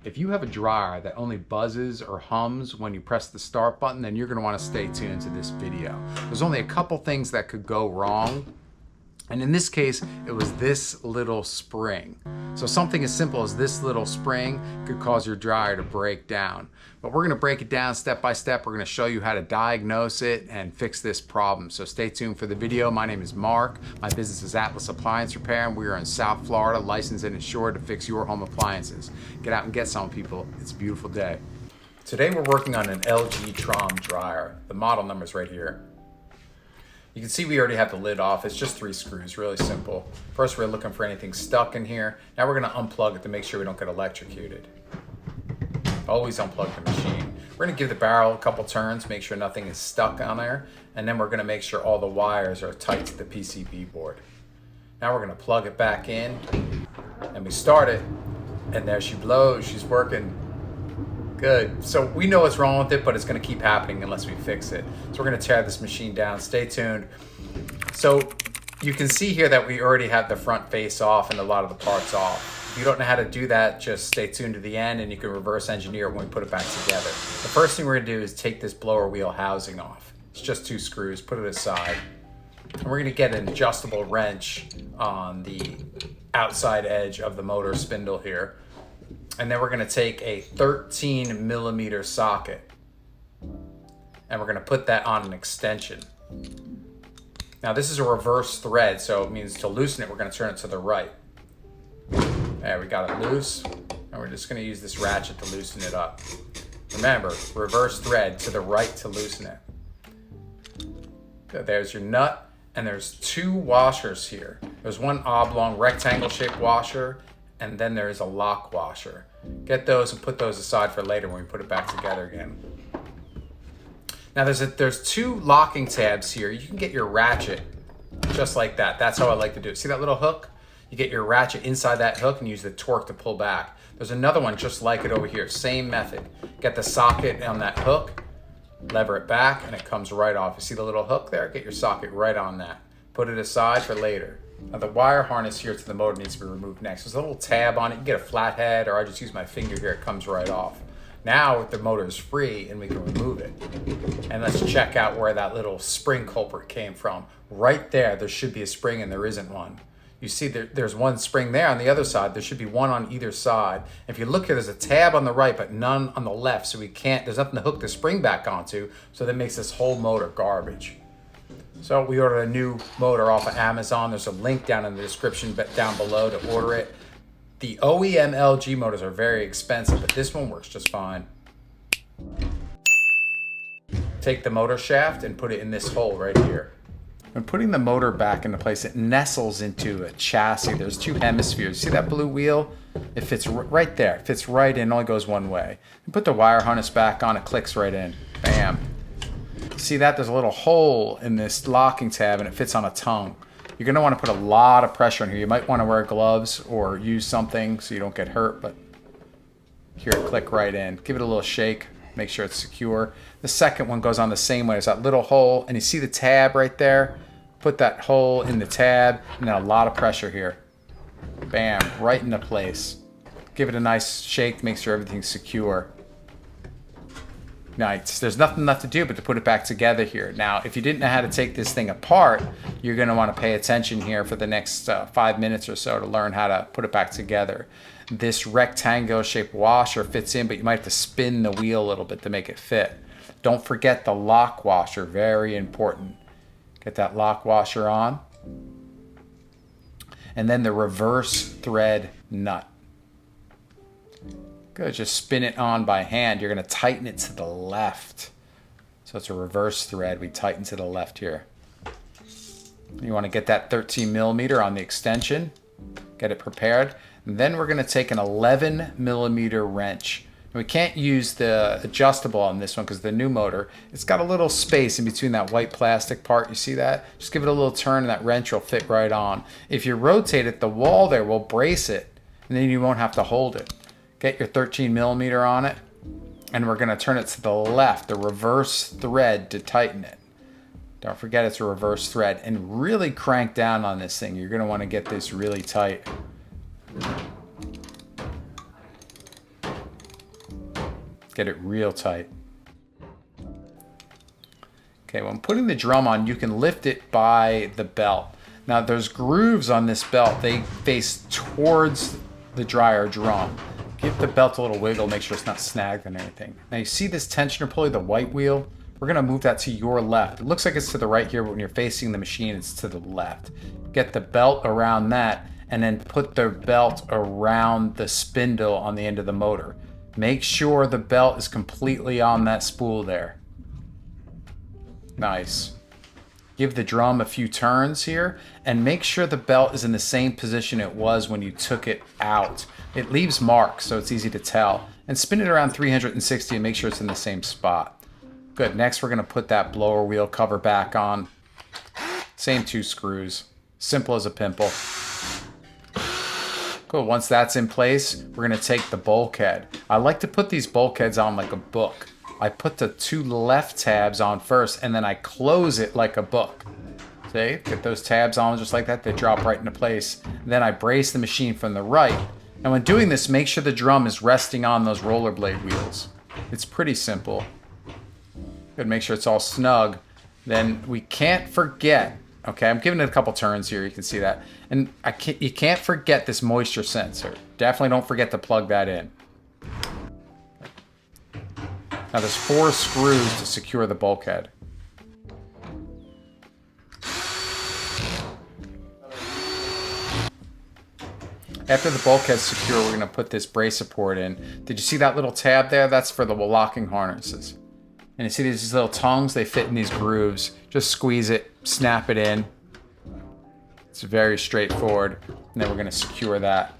If you have a dryer that only buzzes or hums when you press the start button, then you're going to want to stay tuned to this video. There's only a couple things that could go wrong. And in this case, it was this little spring. So something as simple as this little spring could cause your dryer to break down. But we're gonna break it down step by step. We're gonna show you how to diagnose it and fix this problem. So stay tuned for the video. My name is Mark. My business is Appliance Repair, and we are in South Florida, licensed and insured to fix your home appliances. Get out and get some, people. It's a beautiful day. Today we're working on an LG Tromm Dryer. The model number is right here. You can see we already have the lid off. It's just 3 screws, really simple. First, we're looking for anything stuck in here. Now we're gonna unplug it to make sure we don't get electrocuted. Always unplug the machine. We're gonna give the barrel a couple turns, make sure nothing is stuck on there, and then we're gonna make sure all the wires are tight to the PCB board. Now we're gonna plug it back in, and we start it, and there she blows, she's working. Good. So we know what's wrong with it, but it's going to keep happening unless we fix it. So we're going to tear this machine down. Stay tuned. So you can see here that we already have the front face off and a lot of the parts off. If you don't know how to do that, just stay tuned to the end and you can reverse engineer it when we put it back together. The first thing we're going to do is take this blower wheel housing off. It's just 2 screws. Put it aside. And we're going to get an adjustable wrench on the outside edge of the motor spindle here. And then we're going to take a 13 millimeter socket and we're going to put that on an extension. Now this is a reverse thread, so it means to loosen it, we're going to turn it to the right. There, we got it loose, and we're just going to use this ratchet to loosen it up. Remember, reverse thread to the right to loosen it. So there's your nut, and there's 2 washers here. There's one oblong rectangle shaped washer, and then there is a lock washer. Get those and put those aside for later when we put it back together again. Now there's 2 locking tabs here. You can get your ratchet just like that. That's how I like to do it. See that little hook? You get your ratchet inside that hook and use the torque to pull back. There's another one just like it over here. Same method. Get the socket on that hook, lever it back, and it comes right off. You see the little hook there? Get your socket right on that. Put it aside for later. Now the wire harness here to the motor needs to be removed next. There's a little tab on it. You can get a flathead, or I just use my finger here. It comes right off. Now the motor is free and we can remove it. And let's check out where that little spring culprit came from. Right there should be a spring and there isn't one. You see there's one spring there on the other side. There should be one on either side. If you look here, there's a tab on the right, but none on the left. So there's nothing to hook the spring back onto. So that makes this whole motor garbage. So we ordered a new motor off of Amazon. There's a link down in the description down below to order it. The OEM LG motors are very expensive, but this one works just fine. Take the motor shaft and put it in this hole right here. When putting the motor back into place, it nestles into a chassis. There's 2 hemispheres. See that blue wheel? It fits right there. It fits right in, only goes one way. You put the wire harness back on, it clicks right in. Bam. See that? There's a little hole in this locking tab and it fits on a tongue. You're going to want to put a lot of pressure in here. You might want to wear gloves or use something so you don't get hurt, but here, click right in. Give it a little shake. Make sure it's secure. The second one goes on the same way. There's that little hole, and you see the tab right there? Put that hole in the tab, and then a lot of pressure here. Bam, right into place. Give it a nice shake, make sure everything's secure. Nice. There's nothing left to do but to put it back together here. Now, if you didn't know how to take this thing apart, you're going to want to pay attention here for the next 5 minutes or so to learn how to put it back together. This rectangle shaped washer fits in, but you might have to spin the wheel a little bit to make it fit. Don't forget the lock washer, very important. Get that lock washer on. And then the reverse thread nut. Good, just spin it on by hand. You're going to tighten it to the left. So it's a reverse thread. We tighten to the left here. You want to get that 13 millimeter on the extension. Get it prepared. And then we're going to take an 11 millimeter wrench. And we can't use the adjustable on this one because the new motor, it's got a little space in between that white plastic part. You see that? Just give it a little turn and that wrench will fit right on. If you rotate it, the wall there will brace it and then you won't have to hold it. Get your 13 millimeter on it, and we're going to turn it to the left, the reverse thread, to tighten it. Don't forget it's a reverse thread, and really crank down on this thing. You're going to want to get this really tight. Get it real tight. Okay, when putting the drum on, you can lift it by the belt. Now there's grooves on this belt. They face towards the dryer drum. Give the belt a little wiggle, make sure it's not snagged on anything. Now you see this tensioner pulley, the white wheel? We're gonna move that to your left. It looks like it's to the right here, but when you're facing the machine, it's to the left. Get the belt around that, and then put the belt around the spindle on the end of the motor. Make sure the belt is completely on that spool there. Nice. Give the drum a few turns here, and make sure the belt is in the same position it was when you took it out. It leaves marks, so it's easy to tell. And spin it around 360 and make sure it's in the same spot. Good, next we're gonna put that blower wheel cover back on. Same 2 screws, simple as a pimple. Cool, once that's in place, we're gonna take the bulkhead. I like to put these bulkheads on like a book. I put the 2 left tabs on first, and then I close it like a book. See, get those tabs on just like that, they drop right into place. Then I brace the machine from the right. And when doing this, make sure the drum is resting on those rollerblade wheels. It's pretty simple. Good, make sure it's all snug. Then we can't forget, okay, I'm giving it a couple turns here, you can see that. And you can't forget this moisture sensor. Definitely don't forget to plug that in. Now there's 4 screws to secure the bulkhead. After the bulkhead's secure, we're gonna put this brace support in. Did you see that little tab there? That's for the locking harnesses. And you see these little tongues? They fit in these grooves. Just squeeze it, snap it in. It's very straightforward. And then we're gonna secure that.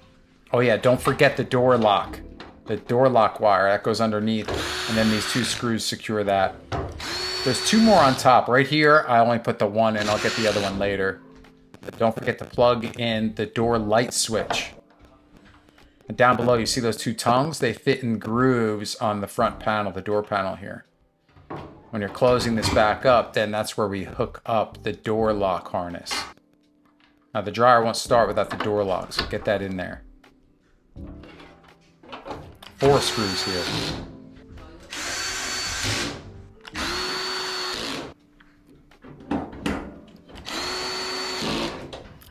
Oh yeah, don't forget the door lock. The door lock wire, that goes underneath. And then these 2 screws secure that. There's 2 more on top. Right here, I only put the 1 in. I'll get the other one later. But don't forget to plug in the door light switch. And down below, you see those 2 tongues? They fit in grooves on the front panel, the door panel here. When you're closing this back up, then that's where we hook up the door lock harness. Now the dryer won't start without the door lock, so get that in there. 4 screws here.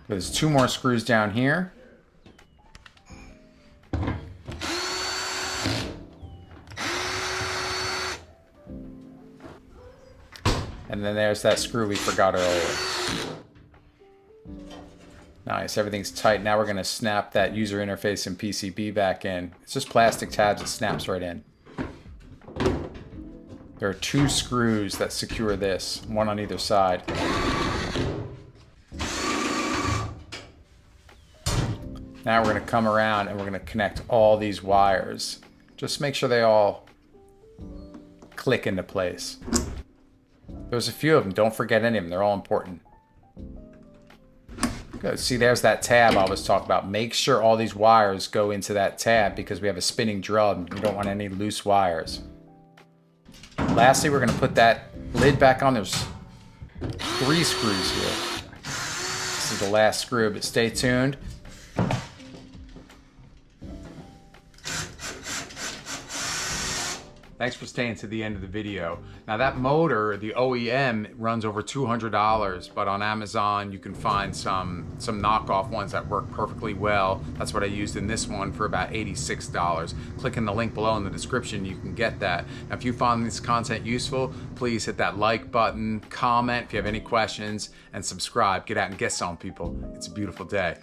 There's 2 more screws down here. And then there's that screw we forgot earlier. Nice, everything's tight. Now we're gonna snap that user interface and PCB back in. It's just plastic tabs, it snaps right in. There are 2 screws that secure this, 1 on either side. Now we're gonna come around and we're gonna connect all these wires. Just make sure they all click into place. There's a few of them, don't forget any of them, they're all important. Good, see there's that tab I was talking about. Make sure all these wires go into that tab because we have a spinning drum. You don't want any loose wires. Lastly, we're gonna put that lid back on. There's 3 screws here. This is the last screw, but stay tuned. Thanks for staying to the end of the video. Now that motor, the OEM, runs over $200, but on Amazon you can find some knockoff ones that work perfectly well. That's what I used in this one for about $86. Click in the link below in the description, you can get that. Now if you found this content useful, please hit that like button, comment if you have any questions, and subscribe. Get out and get some, people. It's a beautiful day.